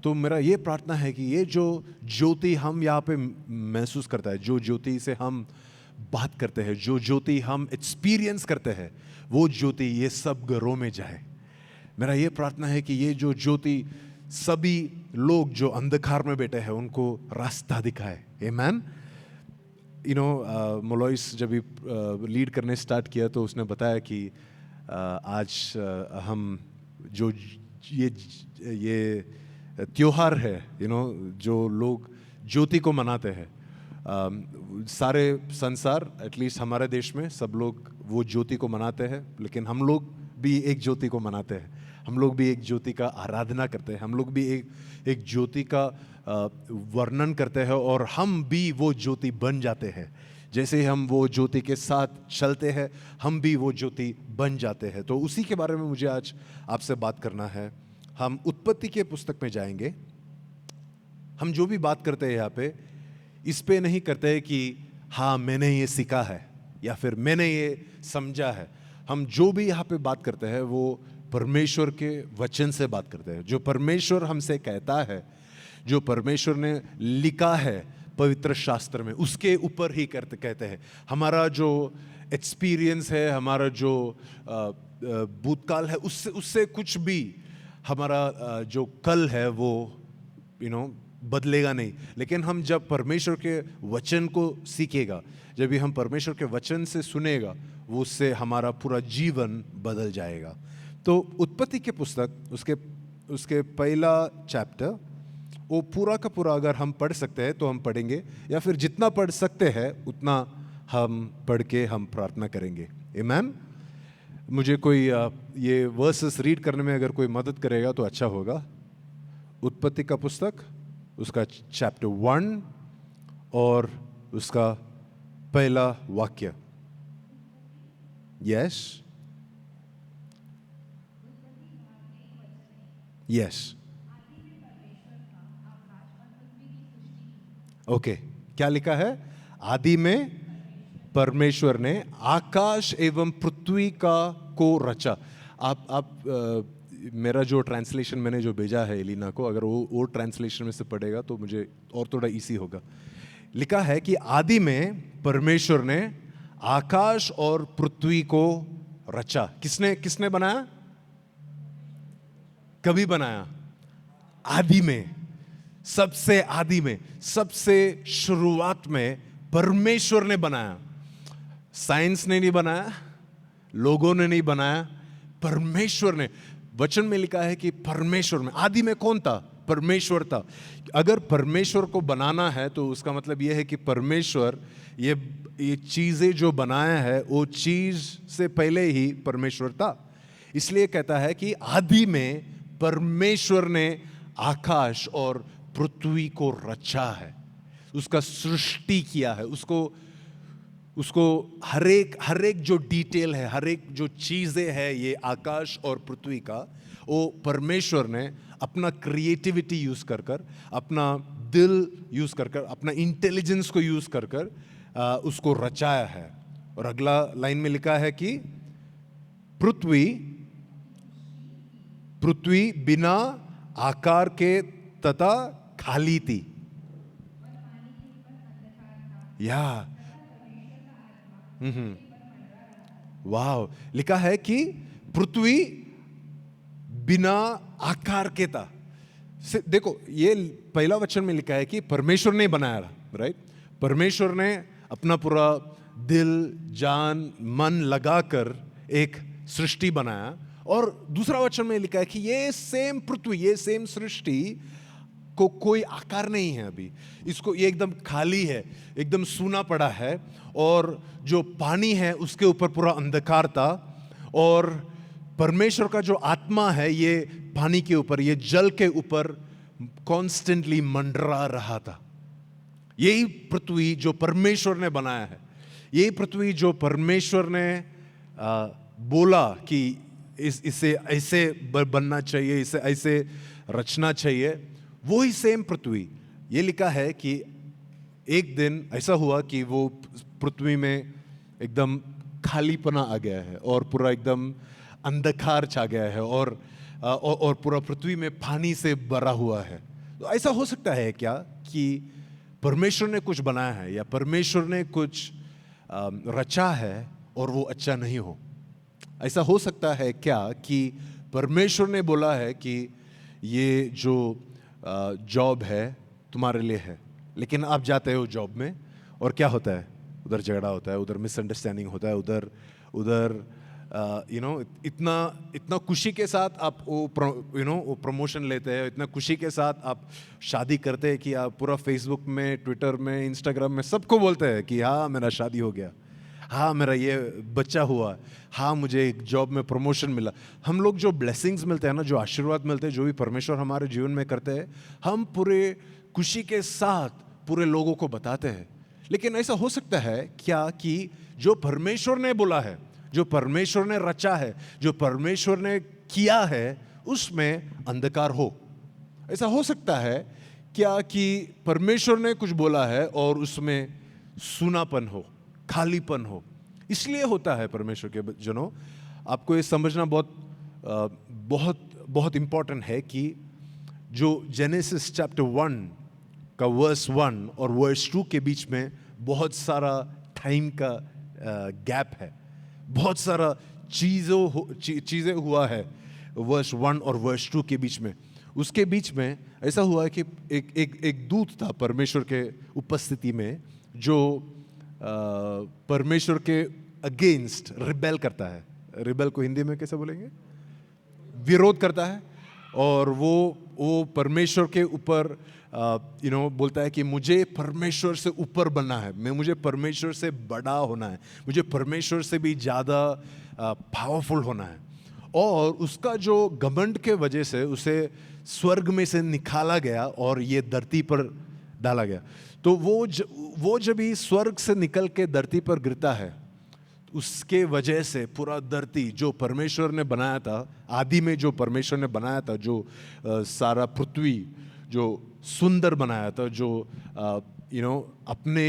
तो मेरा ये प्रार्थना है कि ये जो ज्योति हम यहाँ पे महसूस करता है, जो ज्योति से हम बात करते हैं, जो ज्योति हम एक्सपीरियंस करते हैं, वो ज्योति ये सब घरों में जाए। मेरा ये प्रार्थना है कि ये जो ज्योति सभी लोग जो अंधकार में बैठे हैं उनको रास्ता दिखाए। आमीन। मोलोइस जब लीड करने स्टार्ट किया तो उसने बताया कि आज हम जो ये त्योहार है, जो लोग ज्योति को मनाते हैं, सारे संसार, एटलीस्ट हमारे देश में सब लोग वो ज्योति को मनाते हैं, लेकिन हम लोग भी एक ज्योति को मनाते हैं, हम लोग भी एक ज्योति का आराधना करते हैं, हम लोग भी एक ज्योति का वर्णन करते हैं, और हम भी वो ज्योति बन जाते हैं। जैसे ही हम वो ज्योति के साथ चलते हैं, हम भी वो ज्योति बन जाते हैं। तो उसी के बारे में मुझे आज आपसे बात करना है। हम उत्पत्ति के पुस्तक में जाएंगे। हम जो भी बात करते हैं यहाँ पे, इस पे नहीं करते हैं कि हाँ मैंने ये सीखा है या फिर मैंने ये समझा है। हम जो भी यहाँ पे बात करते हैं वो परमेश्वर के वचन से बात करते हैं। जो परमेश्वर हमसे कहता है, जो परमेश्वर ने लिखा है पवित्र शास्त्र में, उसके ऊपर ही कहते हैं। हमारा जो एक्सपीरियंस है, हमारा जो भूतकाल है, उससे कुछ भी हमारा जो कल है वो बदलेगा नहीं। लेकिन हम जब परमेश्वर के वचन को सीखेगा, जब भी हम परमेश्वर के वचन से सुनेगा, वो उससे हमारा पूरा जीवन बदल जाएगा। तो उत्पत्ति के पुस्तक उसके पहला चैप्टर, वो पूरा का पूरा अगर हम पढ़ सकते हैं तो हम पढ़ेंगे, या फिर जितना पढ़ सकते हैं उतना हम पढ़ के हम प्रार्थना करेंगे। आमीन। मुझे कोई ये वर्सेस रीड करने में अगर कोई मदद करेगा तो अच्छा होगा। उत्पत्ति का पुस्तक, उसका चैप्टर 1 और उसका पहला वाक्य। Yes yes, okay. क्या लिखा है? आदि में परमेश्वर ने आकाश एवं पृथ्वी को रचा। आप मेरा जो ट्रांसलेशन मैंने जो भेजा है एलिना को, अगर वो ट्रांसलेशन में से पढ़ेगा तो मुझे और थोड़ा इजी होगा। लिखा है कि आदि में परमेश्वर ने आकाश और पृथ्वी को रचा। किसने बनाया? कभी बनाया? आदि में, सबसे आदि में, सबसे शुरुआत में परमेश्वर ने बनाया। साइंस ने नहीं बनाया, लोगों ने नहीं बनाया, परमेश्वर ने। वचन में लिखा है कि परमेश्वर में, आदि में कौन था? परमेश्वर था। अगर परमेश्वर को बनाना है तो उसका मतलब यह है कि परमेश्वर ये चीजें जो बनाया है वो चीज से पहले ही परमेश्वर था। इसलिए कहता है कि आदि में परमेश्वर ने आकाश और पृथ्वी को रचा है, उसका सृष्टि किया है, उसको हर एक जो डिटेल है, हर एक जो चीजें है ये आकाश और पृथ्वी का, वो परमेश्वर ने अपना क्रिएटिविटी यूज कर अपना दिल यूज कर अपना इंटेलिजेंस को यूज कर उसको रचाया है। और अगला लाइन में लिखा है कि पृथ्वी बिना आकार के तथा खाली थी। या वाह, लिखा है कि पृथ्वी बिना आकार के था। देखो, ये पहला वचन में लिखा है कि परमेश्वर ने बनाया, राइट? परमेश्वर ने अपना पूरा दिल, जान, मन लगाकर एक सृष्टि बनाया। और दूसरा वचन में लिखा है कि ये सेम पृथ्वी, ये सेम सृष्टि को कोई आकार नहीं है अभी, इसको ये एकदम खाली है, एकदम सूना पड़ा है। और जो पानी है उसके ऊपर पूरा अंधकार था, और परमेश्वर का जो आत्मा है ये पानी के ऊपर, ये जल के ऊपर कॉन्स्टेंटली मंडरा रहा था। यही पृथ्वी जो परमेश्वर ने बनाया है, यही पृथ्वी जो परमेश्वर ने बोला कि इसे ऐसे बनना चाहिए, इसे ऐसे रचना चाहिए, वो ही सेम पृथ्वी। ये लिखा है कि एक दिन ऐसा हुआ कि वो पृथ्वी में एकदम खालीपना आ गया है और पूरा एकदम अंधकार छा गया है, और पूरा पृथ्वी में पानी से भरा हुआ है। तो ऐसा हो सकता है क्या कि परमेश्वर ने कुछ बनाया है या परमेश्वर ने कुछ रचा है और वो अच्छा नहीं हो? ऐसा हो सकता है क्या कि परमेश्वर ने बोला है कि ये जो जॉब है तुम्हारे लिए है, लेकिन आप जाते हो जॉब में और क्या होता है? उधर झगड़ा होता है, उधर मिसअंडरस्टैंडिंग होता है, उधर उधर इतना इतना खुशी के साथ आप वो वो प्रमोशन लेते हैं, इतना खुशी के साथ आप शादी करते हैं कि आप पूरा फेसबुक में, ट्विटर में, इंस्टाग्राम में सबको बोलते हैं कि हाँ मेरा शादी हो गया, हाँ मेरा ये बच्चा हुआ, हाँ मुझे एक जॉब में प्रमोशन मिला। हम लोग जो ब्लेसिंग्स मिलते हैं ना, जो आशीर्वाद मिलते हैं, जो भी परमेश्वर हमारे जीवन में करते हैं, हम पूरे खुशी के साथ पूरे लोगों को बताते हैं। लेकिन ऐसा हो सकता है क्या कि जो परमेश्वर ने बोला है, जो परमेश्वर ने रचा है, जो परमेश्वर ने किया है, उसमें अंधकार हो? ऐसा हो सकता है क्या कि परमेश्वर ने कुछ बोला है और उसमें सूनापन हो, खालीपन हो? इसलिए होता है परमेश्वर के जनों, आपको ये समझना बहुत बहुत इंपॉर्टेंट है कि जो जेनेसिस चैप्टर 1 का वर्स 1 और वर्स 2 के बीच में बहुत सारा टाइम का गैप है, बहुत सारा चीज़ें हुआ है वर्स 1 और वर्स 2 के बीच में। उसके बीच में ऐसा हुआ है कि एक दूत था परमेश्वर के उपस्थिति में, जो परमेश्वर के अगेंस्ट रिबेल करता है। रिबेल को हिंदी में कैसे बोलेंगे? विरोध करता है। और वो परमेश्वर के ऊपर बोलता है कि मुझे परमेश्वर से ऊपर बनना है, मुझे परमेश्वर से बड़ा होना है, मुझे परमेश्वर से भी ज़्यादा पावरफुल होना है। और उसका जो घमंड के वजह से उसे स्वर्ग में से निकाला गया और ये धरती पर डाला गया। तो वो जब ही स्वर्ग से निकल के धरती पर गिरता है, उसके वजह से पूरा धरती जो परमेश्वर ने बनाया था, आदि में जो परमेश्वर ने बनाया था, जो सारा पृथ्वी जो सुंदर बनाया था, जो अपने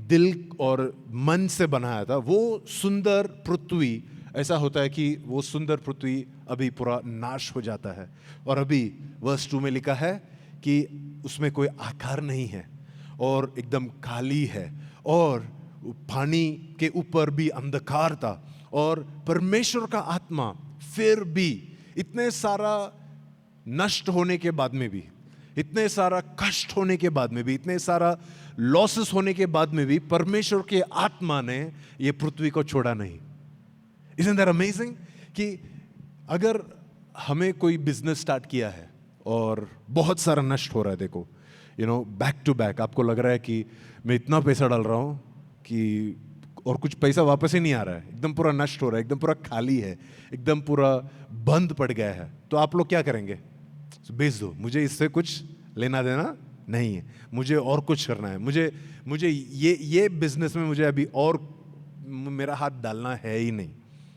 दिल और मन से बनाया था, वो सुंदर पृथ्वी, ऐसा होता है कि वो सुंदर पृथ्वी अभी पूरा नाश हो जाता है। और अभी वर्स 2 में लिखा है कि उसमें कोई आकार नहीं है और एकदम खाली है, और पानी के ऊपर भी अंधकार था। और परमेश्वर का आत्मा फिर भी इतने सारा नष्ट होने के बाद में भी, इतने सारा कष्ट होने के बाद में भी, इतने सारा लॉसेस होने के बाद में भी, परमेश्वर के आत्मा ने ये पृथ्वी को छोड़ा नहीं। Isn't that amazing? कि अगर हमें कोई बिजनेस स्टार्ट किया है और बहुत सारा नष्ट हो रहा है, देखो बैक टू बैक, आपको लग रहा है कि मैं इतना पैसा डाल रहा हूँ कि और कुछ पैसा वापस ही नहीं आ रहा है, एकदम पूरा नष्ट हो रहा है, एकदम पूरा खाली है, एकदम पूरा बंद पड़ गया है, तो आप लोग क्या करेंगे? बेच दो, मुझे इससे कुछ लेना देना नहीं है, मुझे और कुछ करना है, मुझे ये बिजनेस में मुझे अभी और मेरा हाथ डालना है ही नहीं।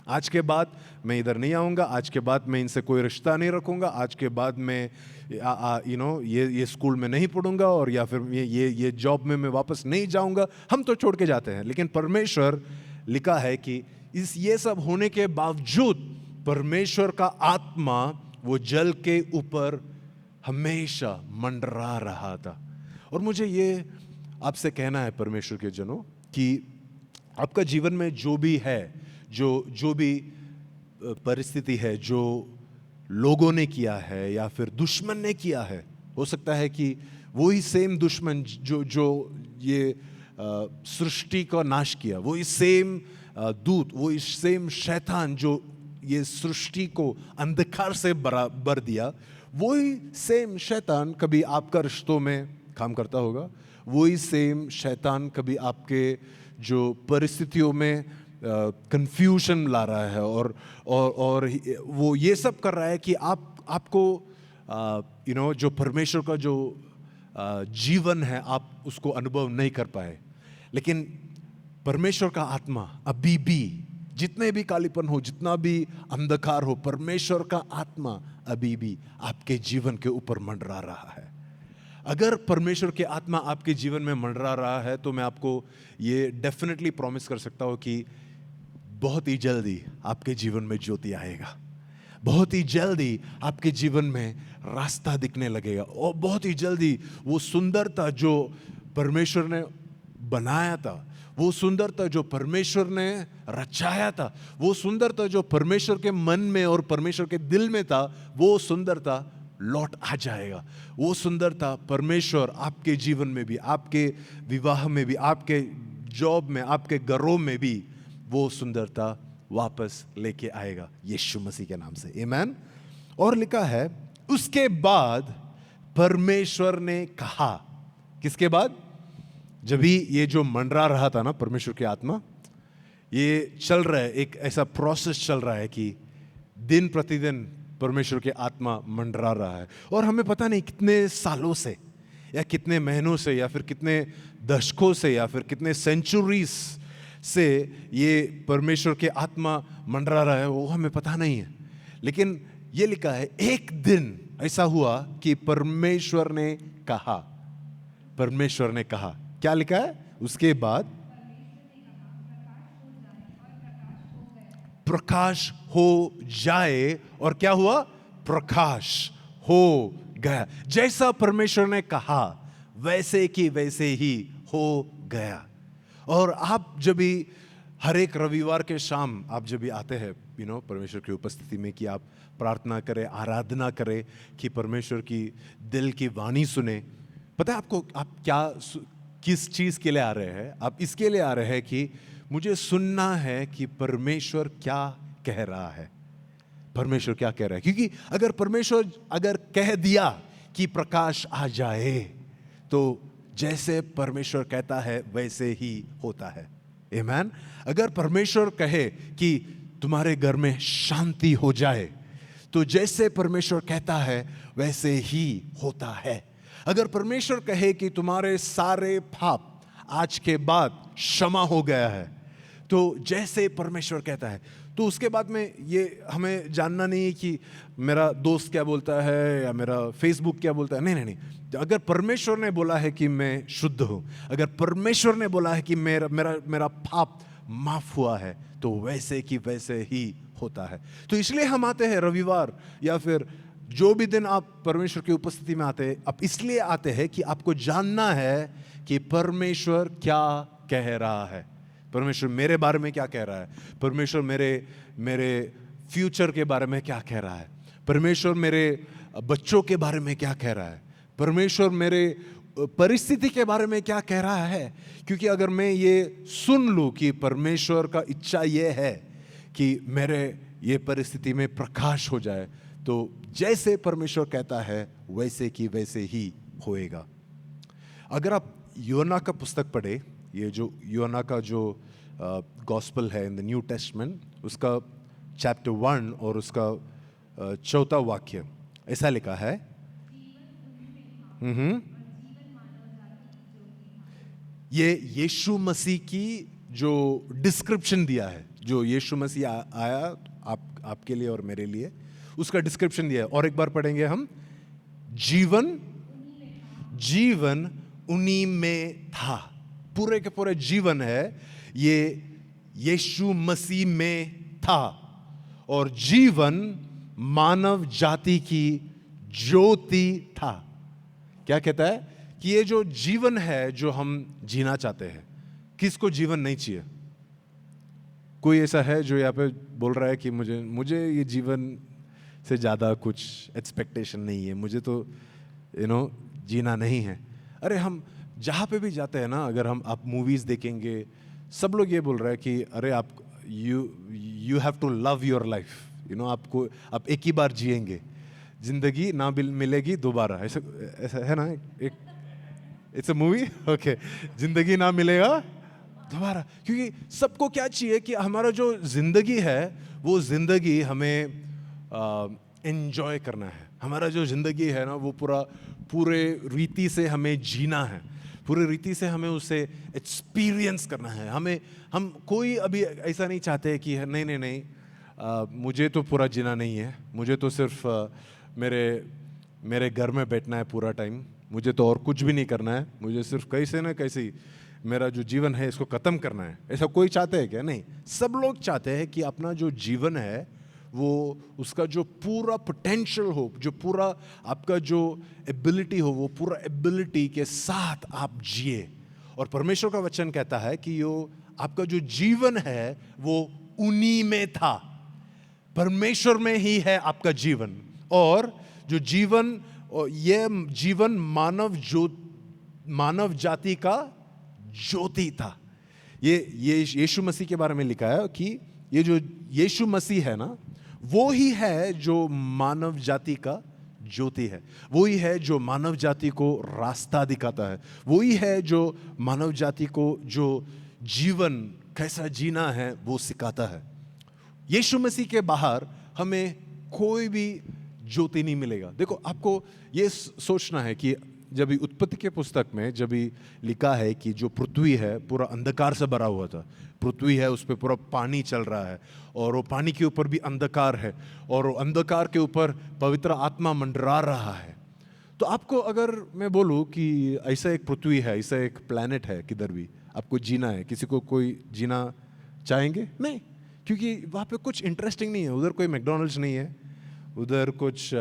आज के बाद मैं इधर नहीं आऊँगा, आज के बाद मैं इनसे कोई रिश्ता नहीं रखूँगा, आज के बाद मैं ये स्कूल में नहीं पढ़ूंगा, और या फिर ये जॉब में मैं वापस नहीं जाऊँगा। हम तो छोड़ के जाते हैं, लेकिन परमेश्वर लिखा है कि ये सब होने के बावजूद परमेश्वर का आत्मा वो जल के ऊपर हमेशा मंडरा रहा था। और मुझे ये आपसे कहना है परमेश्वर के जनों, कि आपका जीवन में जो भी है, जो भी परिस्थिति है, जो लोगों ने किया है या फिर दुश्मन ने किया है, हो सकता है कि वही सेम दुश्मन जो ये सृष्टि का नाश किया, वही सेम दूत, वही सेम शैतान जो ये सृष्टि को अंधकार से भर दिया, वही सेम शैतान कभी आपका रिश्तों में काम करता होगा, वही सेम शैतान कभी आपके जो परिस्थितियों में कंफ्यूजन ला रहा है, और वो ये सब कर रहा है कि आपको जो परमेश्वर का जो जीवन है, आप उसको अनुभव नहीं कर पाए। लेकिन परमेश्वर का आत्मा अभी भी, जितने भी कालीपन हो, जितना भी अंधकार हो, परमेश्वर का आत्मा अभी भी आपके जीवन के ऊपर मंडरा रहा है। अगर परमेश्वर के आत्मा आपके जीवन में मंडरा रहा है, तो मैं आपको ये डेफिनेटली प्रॉमिस कर सकता हूँ कि बहुत ही जल्दी आपके जीवन में ज्योति आएगा, बहुत ही जल्दी आपके जीवन में रास्ता दिखने लगेगा, और बहुत ही जल्दी वो सुंदरता जो परमेश्वर ने बनाया था, वो सुंदरता जो परमेश्वर ने रचाया था, वो सुंदरता जो परमेश्वर के मन में और परमेश्वर के दिल में था, वो सुंदरता लौट आ जाएगा। वो सुंदरता परमेश्वर आपके जीवन में भी, आपके विवाह में भी, आपके जॉब में, आपके घरों में भी वो सुंदरता वापस लेके आएगा यीशु मसीह के नाम से। आमीन। और लिखा है उसके बाद परमेश्वर ने कहा, किसके बाद? जब भी ये जो मंडरा रहा था ना परमेश्वर की आत्मा, ये चल रहा है, एक ऐसा प्रोसेस चल रहा है कि दिन प्रतिदिन परमेश्वर की आत्मा मंडरा रहा है, और हमें पता नहीं कितने सालों से या कितने महीनों से या फिर कितने दशकों से या फिर कितने सेंचुरीज से ये परमेश्वर के आत्मा मंडरा रहा है, वो हमें पता नहीं है। लेकिन ये लिखा है एक दिन ऐसा हुआ कि परमेश्वर ने कहा, परमेश्वर ने कहा, क्या लिखा है? उसके बाद प्रकाश हो जाए, और क्या हुआ? प्रकाश हो गया। जैसा परमेश्वर ने कहा वैसे की वैसे ही हो गया। और आप जब भी हर एक रविवार के शाम आप जब भी आते हैं परमेश्वर की उपस्थिति में, कि आप प्रार्थना करें, आराधना करें, कि परमेश्वर की दिल की वाणी सुने, पता है आपको आप क्या किस चीज के लिए आ रहे हैं? आप इसके लिए आ रहे हैं कि मुझे सुनना है कि परमेश्वर क्या कह रहा है, परमेश्वर क्या कह रहा है। क्योंकि अगर परमेश्वर अगर कह दिया कि प्रकाश आ जाए, तो जैसे परमेश्वर कहता है वैसे ही होता है। आमीन। अगर परमेश्वर कहे कि तुम्हारे घर में शांति हो जाए, तो जैसे परमेश्वर कहता है वैसे ही होता है। अगर परमेश्वर कहे कि तुम्हारे सारे पाप आज के बाद क्षमा हो गया है, तो जैसे परमेश्वर कहता है, तो उसके बाद में ये हमें जानना नहीं है कि मेरा दोस्त क्या बोलता है या मेरा फेसबुक क्या बोलता है। नहीं नहीं नहीं, अगर परमेश्वर ने बोला है कि मैं शुद्ध हूं, अगर परमेश्वर ने बोला है कि मेरा मेरा मेरा पाप माफ हुआ है, तो वैसे कि वैसे ही होता है। तो इसलिए हम आते हैं रविवार या फिर जो भी दिन आप परमेश्वर की उपस्थिति में आते हैं, आप इसलिए आते हैं कि आपको जानना है कि परमेश्वर क्या कह रहा है, परमेश्वर मेरे बारे में क्या कह रहा है, परमेश्वर मेरे फ्यूचर के बारे में क्या कह रहा है, परमेश्वर मेरे बच्चों के बारे में क्या कह रहा है, परमेश्वर मेरे परिस्थिति के बारे में क्या कह रहा है। क्योंकि अगर मैं ये सुन लूं कि परमेश्वर का इच्छा ये है कि मेरे ये परिस्थिति में प्रकाश हो जाए, तो जैसे परमेश्वर कहता है वैसे कि वैसे ही होएगा। अगर आप योना का पुस्तक पढ़े, ये जो योना का जो गॉस्पेल है इन द न्यू टेस्टमेंट, उसका चैप्टर 1 और उसका चौथा वाक्य ऐसा लिखा है। ये यीशु मसीह की जो डिस्क्रिप्शन दिया है, जो यीशु मसीह आया आपके लिए और मेरे लिए, उसका डिस्क्रिप्शन दिया है। और एक बार पढ़ेंगे हम। जीवन उन्हीं में था। पूरे के पूरे जीवन है ये यीशु मसीह में था, और जीवन मानव जाति की ज्योति था। क्या कहता है कि ये जो जीवन है जो हम जीना चाहते हैं, किसको जीवन नहीं चाहिए? कोई ऐसा है जो यहाँ पे बोल रहा है कि मुझे ये जीवन से ज़्यादा कुछ एक्सपेक्टेशन नहीं है, मुझे तो जीना नहीं है? अरे हम जहाँ पे भी जाते हैं ना, अगर आप मूवीज़ देखेंगे, सब लोग ये बोल रहे हैं कि अरे आप you have to love your life, आप एक ही बार जिएंगे, जिंदगी ना मिलेगी दोबारा। ऐसा है ना, एक इट्स अ मूवी, ओके, जिंदगी ना मिलेगा दोबारा। क्योंकि सबको क्या चाहिए कि हमारा जो जिंदगी है वो जिंदगी हमें एंजॉय करना है। हमारा जो जिंदगी है ना वो पूरे रीति से हमें जीना है, पूरे रीति से हमें उसे एक्सपीरियंस करना है। हम कोई अभी ऐसा नहीं चाहते कि नहीं, मुझे तो पूरा जीना नहीं है, मुझे तो सिर्फ मेरे घर में बैठना है पूरा टाइम, मुझे तो और कुछ भी नहीं करना है, मुझे सिर्फ कैसे ना कैसे मेरा जो जीवन है इसको ख़त्म करना है। ऐसा कोई चाहते हैं क्या? नहीं, सब लोग चाहते हैं कि अपना जो जीवन है वो उसका जो पूरा पोटेंशियल हो, जो पूरा आपका जो एबिलिटी हो, वो पूरा एबिलिटी के साथ आप जिए। और परमेश्वर का वचन कहता है कि यो आपका जो जीवन है वो उन्हीं में था, परमेश्वर में ही है आपका जीवन। और जो जीवन, ये जीवन मानव जाति का ज्योति था। ये यीशु मसीह के बारे में लिखा है कि ये जो यीशु मसीह है ना, वो ही है जो मानव जाति का ज्योति है, वो ही है जो मानव जाति को रास्ता दिखाता है, वो ही है जो मानव जाति को जो जीवन कैसा जीना है वो सिखाता है। यीशु मसीह के बाहर हमें कोई भी ज्योति नहीं मिलेगा। देखो, आपको ये सोचना है कि जब भी उत्पत्ति के पुस्तक में जब भी लिखा है कि जो पृथ्वी है पूरा अंधकार से भरा हुआ था, पृथ्वी है उस पर पूरा पानी चल रहा है और वो पानी के ऊपर भी अंधकार है और वो अंधकार के ऊपर पवित्र आत्मा मंडरा रहा है। तो आपको अगर मैं बोलूं कि ऐसा एक पृथ्वी है, ऐसा एक प्लैनेट है, किधर भी आपको जीना है, किसी को कोई जीना चाहेंगे? नहीं, क्योंकि वहाँ पे कुछ इंटरेस्टिंग नहीं है। उधर कोई मैकडॉनल्ड्स नहीं है, उधर कुछ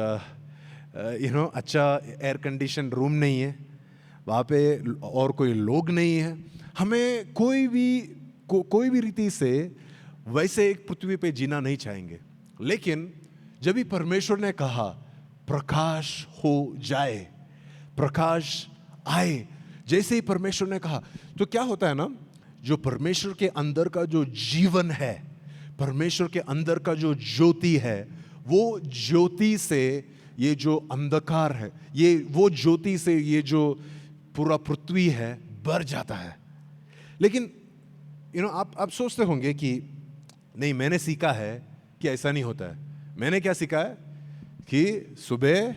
अच्छा एयर कंडीशन रूम नहीं है, वहाँ पे और कोई लोग नहीं है। हमें कोई भी रीति से वैसे एक पृथ्वी पे जीना नहीं चाहेंगे। लेकिन जब भी परमेश्वर ने कहा प्रकाश हो जाए, प्रकाश आए, जैसे ही परमेश्वर ने कहा, तो क्या होता है ना, जो परमेश्वर के अंदर का जो जीवन है, परमेश्वर के अंदर का जो ज्योति है, वो ज्योति से ये जो अंधकार है, ये वो ज्योति से ये जो पूरा पृथ्वी है भर जाता है। लेकिन आप सोचते होंगे कि नहीं, मैंने सीखा है कि ऐसा नहीं होता है। मैंने क्या सीखा है कि सुबह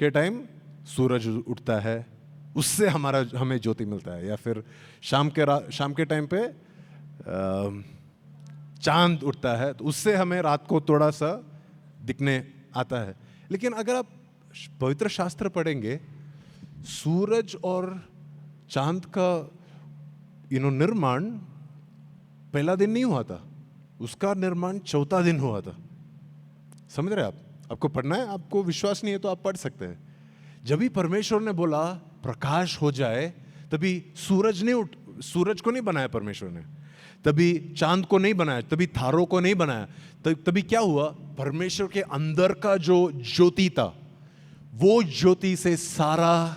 के टाइम सूरज उठता है, उससे हमें ज्योति मिलता है, या फिर शाम के टाइम पे चांद उठता है तो उससे हमें रात को थोड़ा सा दिखने आता है। लेकिन अगर आप पवित्र शास्त्र पढ़ेंगे, सूरज और चांद का निर्माण पहला दिन नहीं हुआ था, उसका निर्माण चौथा दिन हुआ था। समझ रहे आप? आपको पढ़ना है, आपको विश्वास नहीं है तो आप पढ़ सकते हैं। जब भी परमेश्वर ने बोला प्रकाश हो जाए, तभी सूरज को नहीं बनाया परमेश्वर ने, तभी चांद को नहीं बनाया, तभी तारों को नहीं बनाया। तभी क्या हुआ, परमेश्वर के अंदर का जो ज्योति था, वो ज्योति से सारा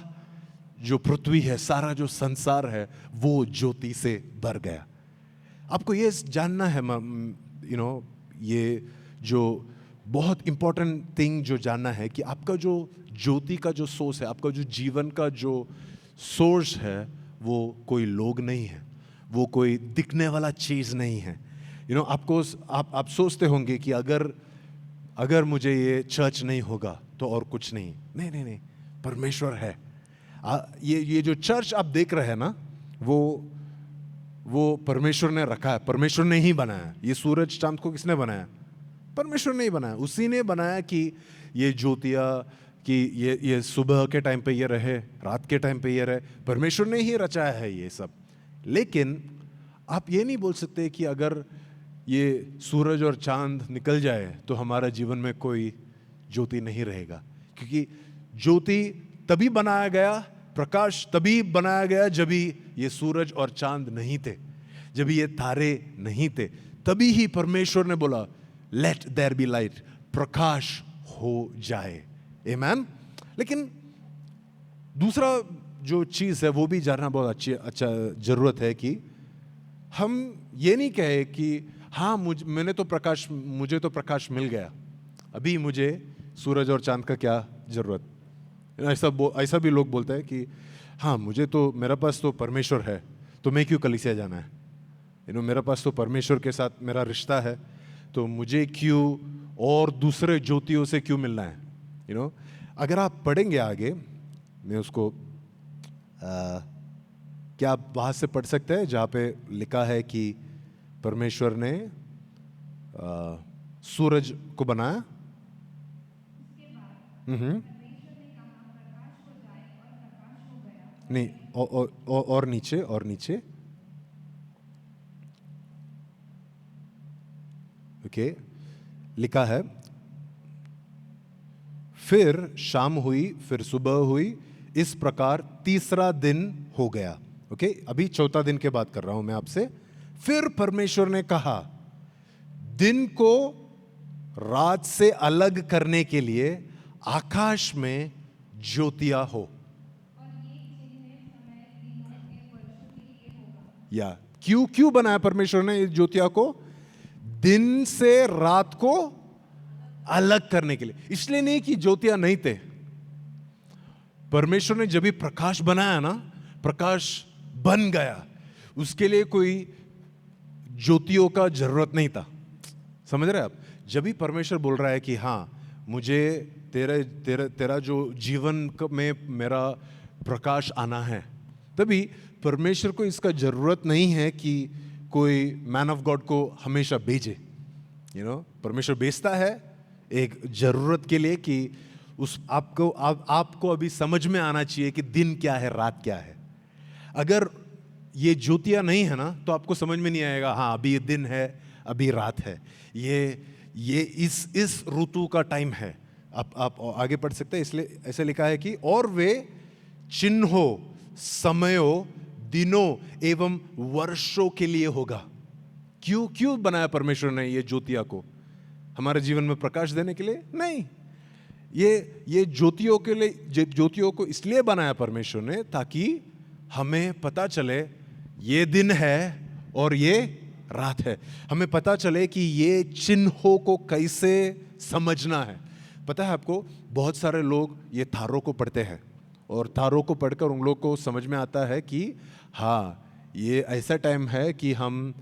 जो पृथ्वी है, सारा जो संसार है, वो ज्योति से भर गया। आपको ये जानना है, ये जो बहुत इंपॉर्टेंट थिंग जो जानना है कि आपका जो ज्योति का जो सोर्स है, आपका जो जीवन का जो सोर्स है, वो कोई लोग नहीं है, वो कोई दिखने वाला चीज नहीं है। आप सोचते होंगे कि अगर मुझे ये चर्च नहीं होगा तो और कुछ नहीं। नहीं, परमेश्वर है। ये जो चर्च आप देख रहे हैं ना, वो परमेश्वर ने रखा है, परमेश्वर ने ही बनाया। ये सूरज चांद को किसने बनाया? परमेश्वर ने ही बनाया। उसी ने बनाया कि ये ज्योतियाँ, कि ये सुबह के टाइम पे ये रहे, रात के टाइम पे ये रहे, परमेश्वर ने ही रचाया है ये सब। लेकिन आप ये नहीं बोल सकते कि अगर ये सूरज और चांद निकल जाए तो हमारा जीवन में कोई ज्योति नहीं रहेगा, क्योंकि ज्योति तभी बनाया गया, प्रकाश तभी बनाया गया जब ये सूरज और चांद नहीं थे, जब ये तारे नहीं थे, तभी ही परमेश्वर ने बोला लेट देयर बी लाइट, प्रकाश हो जाए। आमीन। लेकिन दूसरा जो चीज है वो भी जानना बहुत अच्छा जरूरत है कि हम ये नहीं कहे कि हाँ मुझे तो प्रकाश मिल गया, अभी मुझे सूरज और चांद का क्या जरूरत। ऐसा भी लोग बोलते हैं कि हाँ मेरे पास तो परमेश्वर है, तो मैं क्यों कलीसिया जाना है। मेरे पास तो परमेश्वर के साथ मेरा रिश्ता है, तो मुझे क्यों और दूसरे ज्योतियों से क्यों मिलना है। अगर आप पढ़ेंगे आगे, मैं उसको क्या आप वहाँ से पढ़ सकते हैं जहाँ पे लिखा है कि परमेश्वर ने सूरज को बनाया। नहीं, और नीचे ओके। लिखा है, फिर शाम हुई, फिर सुबह हुई, इस प्रकार तीसरा दिन हो गया। ओके, अभी चौथा दिन के बात कर रहा हूं मैं आपसे। फिर परमेश्वर ने कहा, दिन को रात से अलग करने के लिए आकाश में ज्योतियां हो। या क्यों क्यों बनाया परमेश्वर ने इस ज्योतिया को? दिन से रात को अलग करने के लिए। इसलिए नहीं कि ज्योतिया नहीं थे। परमेश्वर ने जब भी प्रकाश बनाया ना, प्रकाश बन गया, उसके लिए कोई ज्योतियों का जरूरत नहीं था। समझ रहे हैं आप? जब भी परमेश्वर बोल रहा है कि हाँ, मुझे तेरा जो जीवन में मेरा प्रकाश आना है, तभी परमेश्वर को इसका जरूरत नहीं है कि कोई मैन ऑफ गॉड को हमेशा भेजे। परमेश्वर भेजता है एक जरूरत के लिए कि उस आपको अभी समझ में आना चाहिए कि दिन क्या है, रात क्या है। अगर ये ज्योतियां नहीं है ना, तो आपको समझ में नहीं आएगा, हाँ अभी ये दिन है, अभी रात है, ये इस ऋतु का टाइम है। आप आगे पढ़ सकते हैं। इसलिए ऐसे लिखा है कि और वे चिन्हों, समयों, दिनों एवं वर्षों के लिए होगा। क्यों बनाया परमेश्वर ने ये ज्योतिया को? हमारे जीवन में प्रकाश देने के लिए नहीं। ये ज्योतियों के लिए, ज्योतियों को इसलिए बनाया परमेश्वर ने ताकि हमें पता चले ये दिन है और ये रात है। हमें पता चले कि ये चिन्हों को कैसे समझना है। पता है आपको, बहुत सारे लोग ये तारों को पढ़ते हैं और तारों को पढ़कर उन लोग को समझ में आता है कि हाँ, ये ऐसा टाइम है कि हम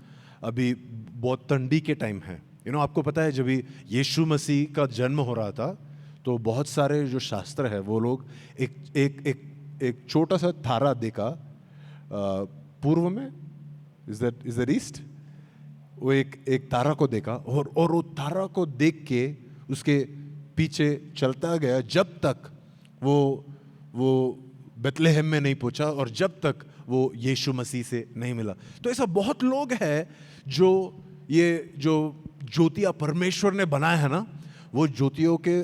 अभी बहुत ठंडी के टाइम है। आपको पता है, जब यीशु मसीह का जन्म हो रहा था तो बहुत सारे जो शास्त्र है वो लोग एक छोटा सा तारा देखा पूर्व में, इज दैट ईस्ट। वो एक तारा को देखा और वो तारा को देख के उसके पीछे चलता गया जब तक वो बेथलेहम में नहीं पहुंचा और जब तक वो यीशु मसीह से नहीं मिला। तो ऐसा बहुत लोग हैं जो ये जो ज्योतियां परमेश्वर ने बनाया है ना, वो ज्योतियों के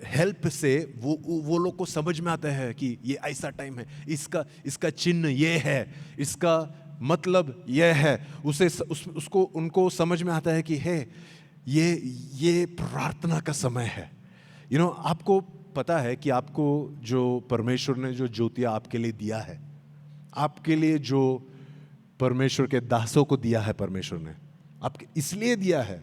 हेल्प से वो लोग को समझ में आता है कि ये ऐसा टाइम है, इसका चिन्ह ये है, इसका मतलब ये है। उसको उनको समझ में आता है कि है ये प्रार्थना का समय है। आपको पता है कि आपको जो परमेश्वर ने जो ज्योतियां आपके लिए दिया है, आपके लिए जो परमेश्वर के दासों को दिया है, परमेश्वर ने आपके इसलिए दिया है,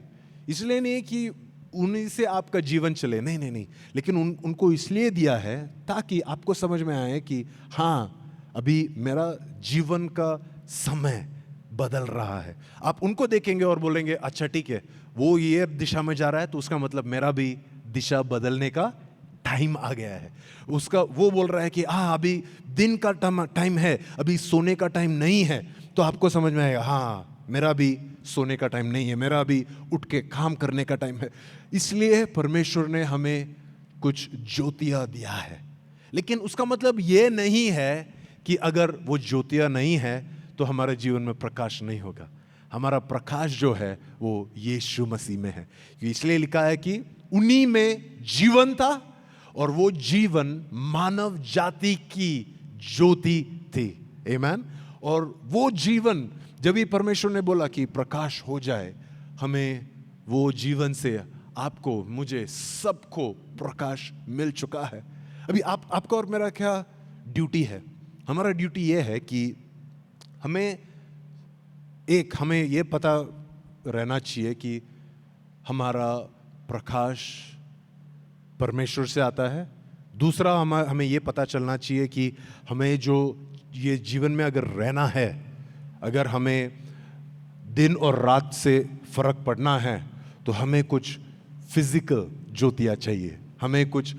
इसलिए नहीं कि उन्हीं से आपका जीवन चले, नहीं, लेकिन उनको इसलिए दिया है ताकि आपको समझ में आए कि हाँ, अभी मेरा जीवन का समय बदल रहा है। आप उनको देखेंगे और बोलेंगे अच्छा ठीक है, वो ये दिशा में जा रहा है तो उसका मतलब मेरा भी दिशा बदलने का टाइम आ गया है। वो बोल रहा है कि हाँ, अभी दिन का टाइम है, अभी सोने का टाइम नहीं है, तो आपको समझ में आएगा हाँ, मेरा भी सोने का टाइम नहीं है, मेरा अभी उठ के काम करने का टाइम है। इसलिए परमेश्वर ने हमें कुछ ज्योतियां दिया है। लेकिन उसका मतलब ये नहीं है कि अगर वो ज्योतियां नहीं है तो हमारे जीवन में प्रकाश नहीं होगा। हमारा प्रकाश जो है वो यीशु मसीह में है। इसलिए लिखा है कि उन्हीं में जीवन था और वो जीवन मानव जाति की ज्योति थी। आमीन। और वो जीवन, जब भी परमेश्वर ने बोला कि प्रकाश हो जाए, हमें वो जीवन से आपको, मुझे, सबको प्रकाश मिल चुका है। अभी आपका और मेरा क्या ड्यूटी है? हमारा ड्यूटी ये है कि हमें ये पता रहना चाहिए कि हमारा प्रकाश परमेश्वर से आता है। दूसरा, हमें ये पता चलना चाहिए कि हमें जो ये जीवन में अगर रहना है, अगर हमें दिन और रात से फर्क पड़ना है, तो हमें कुछ फिजिकल ज्योतियाँ चाहिए, हमें कुछ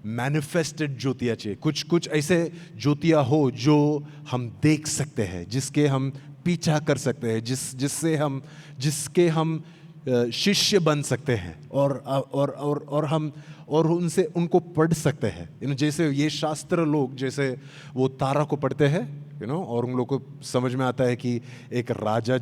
मैनिफेस्टेड ज्योतियाँ चाहिए। कुछ ऐसे ज्योतियाँ हो जो हम देख सकते हैं, जिसके हम पीछा कर सकते हैं, जिसके हम शिष्य बन सकते हैं और हम उनको पढ़ सकते हैं। जैसे ये शास्त्र लोग जैसे वो तारा को पढ़ते हैं, और उन लोगों को समझ में आता है कि एक राजा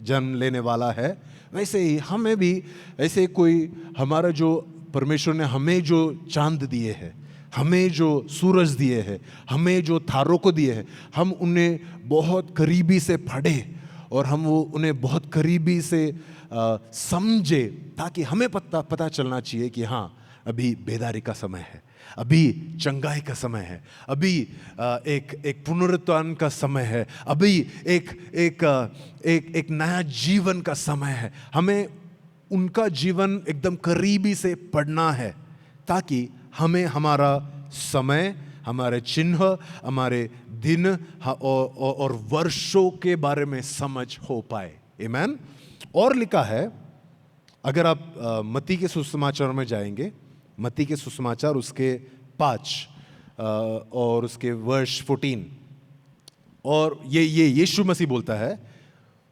जन्म लेने वाला है, वैसे ही हमें भी ऐसे कोई हमारा जो परमेश्वर ने हमें जो चांद दिए हैं, हमें जो सूरज दिए हैं, हमें जो तारों को दिए हैं, हम उन्हें बहुत करीबी से पढ़े और हम वो उन्हें बहुत करीबी से समझे, ताकि हमें पता चलना चाहिए कि हाँ, अभी बेदारी का समय है, अभी चंगाई का समय है, अभी एक पुनरुत्थान का समय है, अभी एक नया जीवन का समय है। हमें उनका जीवन एकदम करीबी से पढ़ना है, ताकि हमें हमारा समय, हमारे चिन्ह, हमारे दिन और वर्षों के बारे में समझ हो पाए। आमीन। और लिखा है, अगर आप मत्ती के सुसमाचार में जाएंगे, मत्ती के सुसमाचार उसके 5 और उसके वर्ष 14, और ये यीशु मसीह बोलता है,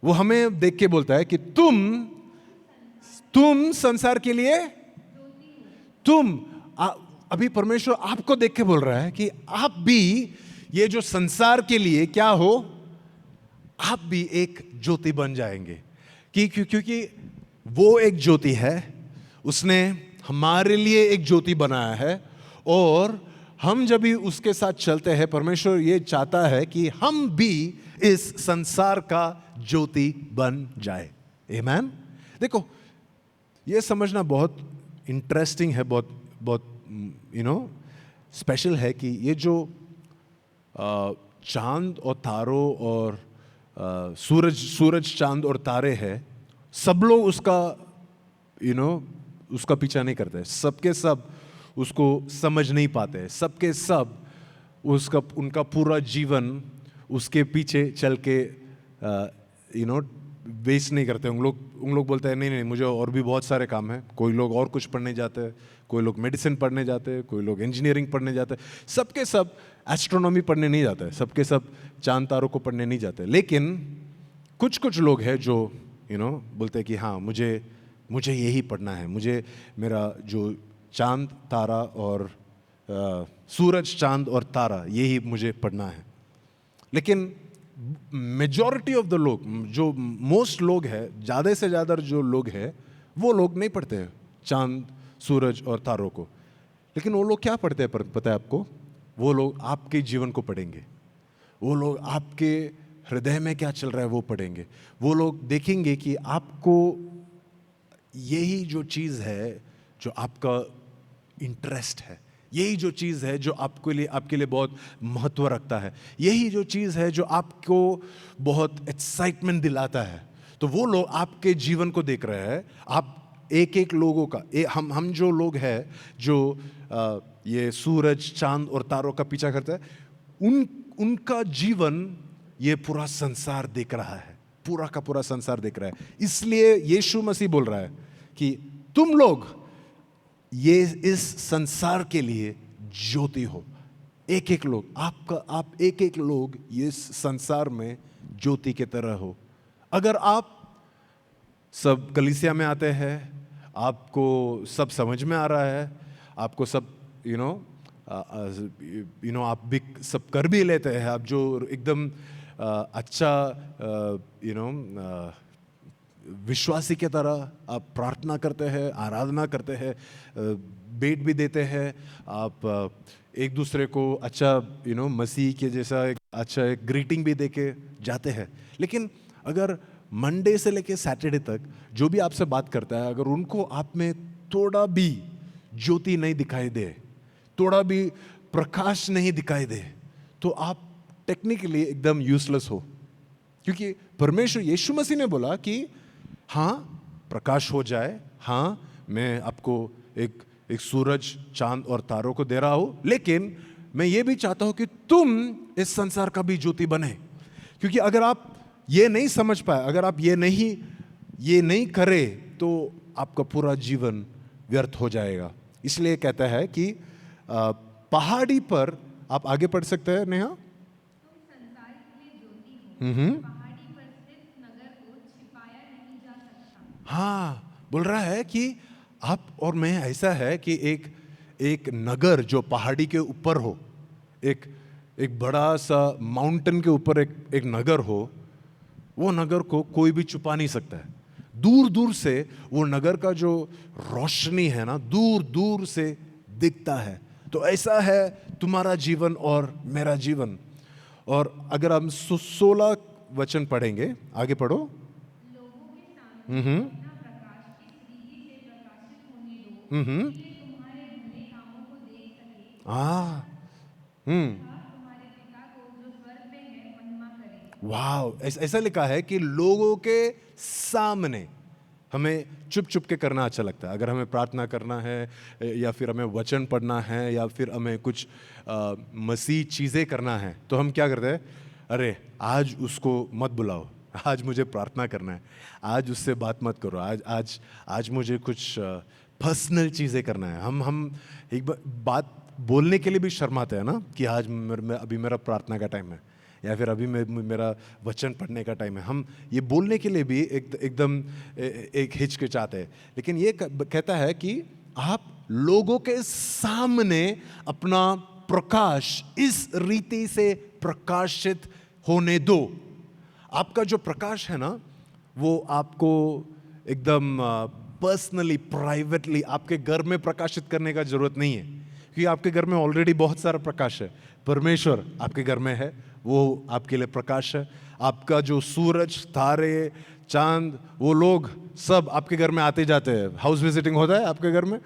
वो हमें देख के बोलता है कि तुम संसार के लिए अभी परमेश्वर आपको देख के बोल रहा है कि आप भी ये जो संसार के लिए क्या हो, आप भी एक ज्योति बन जाएंगे। क्योंकि वो एक ज्योति है, उसने हमारे लिए एक ज्योति बनाया है, और हम जब भी उसके साथ चलते हैं, परमेश्वर ये चाहता है कि हम भी इस संसार का ज्योति बन जाए। आमीन। देखो, ये समझना बहुत इंटरेस्टिंग है, बहुत स्पेशल है कि ये जो चांद और तारों और सूरज चांद और तारे हैं, सब लोग उसका पीछा नहीं करते, सबके सब उसको समझ नहीं पाते, सबके सब उनका पूरा जीवन उसके पीछे चल के वेस्ट नहीं करते। उन लोग बोलते हैं नहीं, मुझे और भी बहुत सारे काम हैं। कोई लोग और कुछ पढ़ने जाते हैं, कोई लोग मेडिसिन पढ़ने जाते हैं, कोई लोग इंजीनियरिंग पढ़ने जाते हैं, सबके सब एस्ट्रोनॉमी पढ़ने नहीं जाते, सबके सब चांद तारों को पढ़ने नहीं जाते। लेकिन कुछ लोग हैं जो बोलते हैं कि हाँ, मुझे यही पढ़ना है, मुझे मेरा जो चांद तारा और सूरज चांद और तारा, यही मुझे पढ़ना है। लेकिन मेजॉरिटी ऑफ द लोग, जो मोस्ट लोग हैं, ज़्यादा से ज़्यादा जो लोग हैं, वो लोग नहीं पढ़ते हैं चांद सूरज और तारों को। लेकिन वो लोग क्या पढ़ते हैं पता है आपको? वो लोग आपके जीवन को पढ़ेंगे, वो लोग आपके हृदय में क्या चल रहा है वो पढ़ेंगे। वो लोग देखेंगे कि आपको यही जो चीज़ है जो आपका इंटरेस्ट है, यही जो चीज़ है जो आपके लिए बहुत महत्व रखता है, यही जो चीज़ है जो आपको बहुत एक्साइटमेंट दिलाता है, तो वो लोग आपके जीवन को देख रहे हैं। आप एक लोगों का हम जो लोग हैं जो ये सूरज चांद और तारों का पीछा करते हैं, उनका जीवन ये पूरा संसार देख रहा है, पूरा का पूरा संसार देख रहा है। इसलिए यीशु मसीह बोल रहा है कि तुम लोग ये इस संसार के लिए ज्योति हो। एक लोग, आप एक लोग ये संसार में ज्योति के तरह हो। अगर आप सब कलीसिया में आते हैं, आपको सब समझ में आ रहा है, आपको सब आप भी सब कर भी लेते हैं, आप जो एकदम अच्छा विश्वासी के तरह आप प्रार्थना करते हैं, आराधना करते हैं, भेंट भी देते हैं, आप एक दूसरे को अच्छा मसीह के जैसा एक ग्रीटिंग भी देके जाते हैं। लेकिन अगर मंडे से लेके सैटरडे तक जो भी आपसे बात करता है, अगर उनको आप में थोड़ा भी ज्योति नहीं दिखाई दे, थोड़ा भी प्रकाश नहीं दिखाई दे, तो आप टेक्निकली एकदम यूजलेस हो। क्योंकि परमेश्वर यीशु मसीह ने बोला कि हाँ, प्रकाश हो जाए, हाँ, मैं आपको एक सूरज चांद और तारों को दे रहा हूं, लेकिन मैं ये भी चाहता हूं कि तुम इस संसार का भी ज्योति बने। क्योंकि अगर आप ये नहीं समझ पाए, अगर आप ये नहीं करे, तो आपका पूरा जीवन व्यर्थ हो जाएगा। इसलिए कहता है कि पहाड़ी पर, आप आगे पढ़ सकते हैं नेहा। तुम संसार के लिए ज्योति हो, पहाड़ी पर स्थित नगर को छिपाया नहीं जा सकता। हाँ, बोल रहा है कि आप और मैं ऐसा है कि एक नगर जो पहाड़ी के ऊपर हो, एक बड़ा सा माउंटेन के ऊपर एक नगर हो, वो नगर को कोई भी छुपा नहीं सकता है। दूर दूर से वो नगर का जो रोशनी है ना, दूर दूर से दिखता है। तो ऐसा है तुम्हारा जीवन और मेरा जीवन। और अगर हम 16 वचन पढ़ेंगे, आगे पढ़ो। लोगों के सामने अपना प्रकाश इस रीति से प्रकाशित होने दो कि वे तुम्हारे भले कामों को देख सके हाँ। हम्म। तथा तुम्हारे पिता को जो स्वर्ग में है महिमा करे। वाह, ऐसा लिखा है कि लोगों के सामने हमें चुप चुप के करना अच्छा लगता है। अगर हमें प्रार्थना करना है या फिर हमें वचन पढ़ना है या फिर हमें कुछ मसीह चीज़ें करना है, तो हम क्या करते हैं? अरे आज उसको मत बुलाओ, आज मुझे प्रार्थना करना है, आज उससे बात मत करो, आज आज आज मुझे कुछ पर्सनल चीज़ें करना है। हम एक बात बोलने के लिए भी शर्माते हैं ना कि आज अभी मेरा प्रार्थना का टाइम है या फिर अभी मेरा वचन पढ़ने का टाइम है। हम ये बोलने के लिए भी एकदम एक हिचकिचाते हैं। लेकिन ये कहता है कि आप लोगों के सामने अपना प्रकाश इस रीति से प्रकाशित होने दो। आपका जो प्रकाश है ना, वो आपको एकदम पर्सनली, प्राइवेटली आपके घर में प्रकाशित करने का जरूरत नहीं है, क्योंकि आपके घर में ऑलरेडी बहुत सारा प्रकाश है। परमेश्वर आपके घर में है, वो आपके लिए प्रकाश है। आपका जो सूरज, तारे, चांद, वो लोग सब आपके घर में आते जाते हैं। हाउस विजिटिंग होता है आपके घर में,